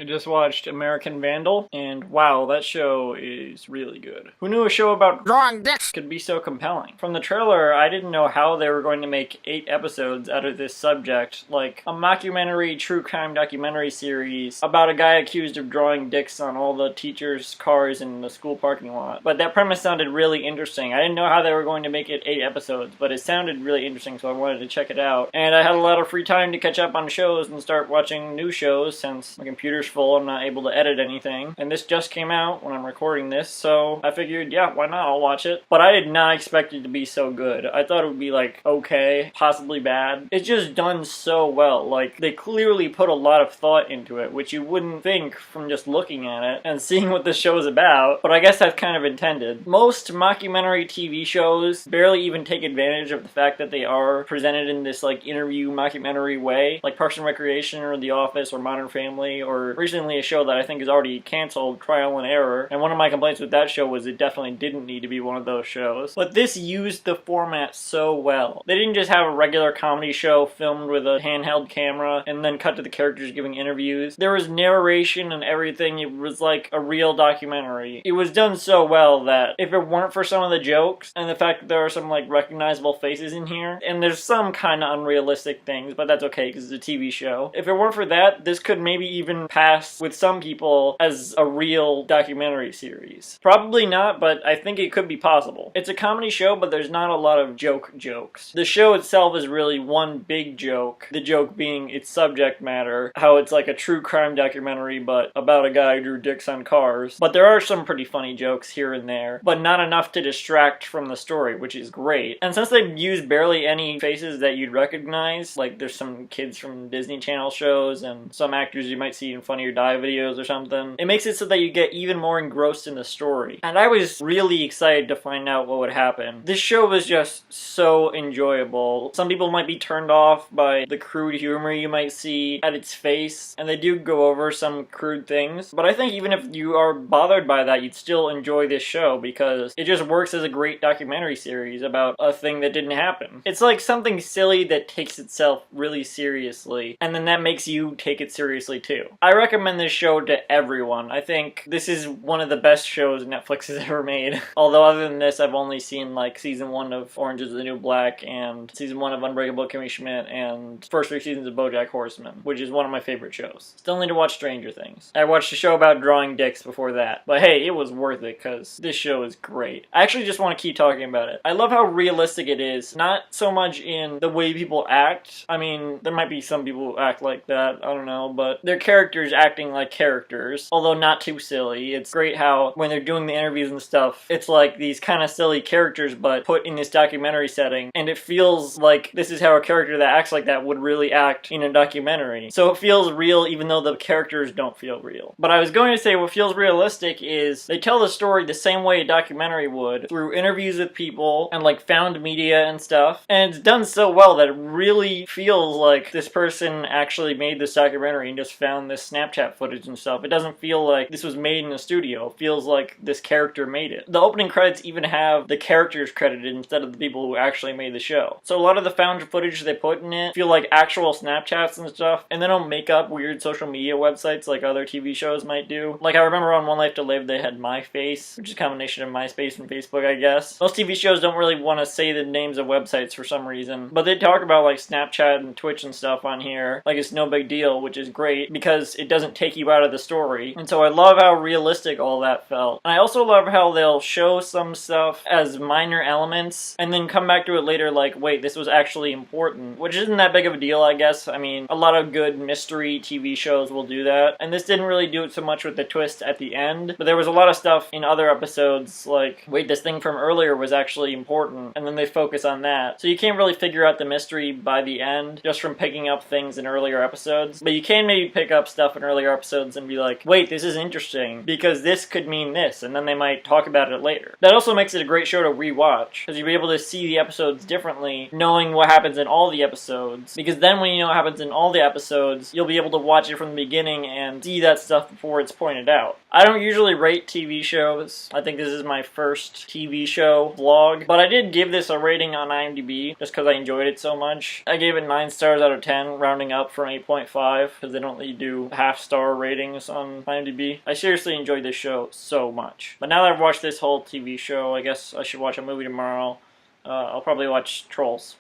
I just watched American Vandal, and wow, that show is really good. Who knew a show about drawing dicks could be so compelling? From the trailer, I didn't know how they were going to make 8 episodes out of this subject, like a mockumentary, true crime documentary series about a guy accused of drawing dicks on all the teachers' cars in the school parking lot. But that premise sounded really interesting. I didn't know how they were going to make it 8 episodes, but it sounded really interesting, so I wanted to check it out. And I had a lot of free time to catch up on shows and start watching new shows since my computer's full. I'm not able to edit anything. And this just came out when I'm recording this, so I figured, yeah, why not? I'll watch it. But I did not expect it to be so good. I thought it would be like, okay, possibly bad. It's just done so well. Like, they clearly put a lot of thought into it, which you wouldn't think from just looking at it and seeing what the show is about, but I guess that's kind of intended. Most mockumentary TV shows barely even take advantage of the fact that they are presented in this like interview mockumentary way, like Parks and Recreation or The Office or Modern Family, or recently a show that I think is already canceled, Trial and Error. And one of my complaints with that show was it definitely didn't need to be one of those shows. But this used the format so well. They didn't just have a regular comedy show filmed with a handheld camera and then cut to the characters giving interviews. There was narration and everything. It was like a real documentary. It was done so well that if it weren't for some of the jokes and the fact that there are some like recognizable faces in here, and there's some kind of unrealistic things, but that's okay because it's a TV show. If it weren't for that, this could maybe even pass with some people as a real documentary series. Probably not, but I think it could be possible. It's a comedy show, but there's not a lot of jokes. The show itself is really one big joke, the joke being its subject matter, how it's like a true crime documentary, but about a guy who drew dicks on cars. But there are some pretty funny jokes here and there, but not enough to distract from the story, which is great. And since they've used barely any faces that you'd recognize, like there's some kids from Disney Channel shows and some actors you might see in Funny or Die videos or something, it makes it so that you get even more engrossed in the story. And I was really excited to find out what would happen. This show was just so enjoyable. Some people might be turned off by the crude humor you might see at its face, and they do go over some crude things, but I think even if you are bothered by that, you'd still enjoy this show because it just works as a great documentary series about a thing that didn't happen. It's like something silly that takes itself really seriously, and then that makes you take it seriously too. I recommend this show to everyone. I think this is one of the best shows Netflix has ever made. Although other than this, I've only seen like season 1 of Orange is the New Black and season 1 of Unbreakable Kimmy Schmidt and first 3 seasons of BoJack Horseman, which is one of my favorite shows. Still need to watch Stranger Things. I watched a show about drawing dicks before that, but hey, it was worth it because this show is great. I actually just want to keep talking about it. I love how realistic it is, not so much in the way people act. I mean, there might be some people who act like that, I don't know, but their characters acting like characters, although not too silly. It's great how when they're doing the interviews and stuff, it's like these kind of silly characters but put in this documentary setting, and it feels like this is how a character that acts like that would really act in a documentary. So it feels real even though the characters don't feel real. But I was going to say what feels realistic is they tell the story the same way a documentary would, through interviews with people and like found media and stuff, and it's done so well that it really feels like this person actually made this documentary and just found this Snapchat footage and stuff. It doesn't feel like this was made in a studio. It feels like this character made it. The opening credits even have the characters credited instead of the people who actually made the show. So a lot of the found footage they put in it feel like actual Snapchats and stuff, and they don't make up weird social media websites like other TV shows might do. Like I remember on One Life to Live they had MySpace, which is a combination of MySpace and Facebook, I guess. Most TV shows don't really want to say the names of websites for some reason, but they talk about like Snapchat and Twitch and stuff on here like it's no big deal, which is great because it doesn't take you out of the story. And so I love how realistic all that felt. And I also love how they'll show some stuff as minor elements and then come back to it later like, wait, this was actually important, which isn't that big of a deal, I guess. I mean, a lot of good mystery TV shows will do that, and this didn't really do it so much with the twist at the end, but there was a lot of stuff in other episodes like, wait, this thing from earlier was actually important, and then they focus on that. So you can't really figure out the mystery by the end just from picking up things in earlier episodes, but you can maybe pick up stuff in earlier episodes and be like, wait, this is interesting because this could mean this, and then they might talk about it later. That also makes it a great show to rewatch because you'll be able to see the episodes differently knowing what happens in all the episodes, because then when you know what happens in all the episodes, you'll be able to watch it from the beginning and see that stuff before it's pointed out. I don't usually rate TV shows. I think this is my first TV show vlog, but I did give this a rating on IMDb just because I enjoyed it so much. I gave it 9 stars out of 10, rounding up from 8.5 because they don't let you do half 4.5-star ratings on IMDb. I seriously enjoyed this show so much. But now that I've watched this whole TV show, I guess I should watch a movie tomorrow. I'll probably watch Trolls.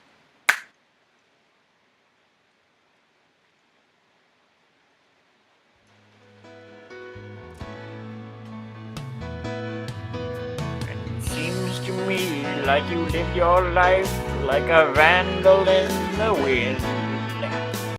It seems to me like you live your life like a vandal in the wind.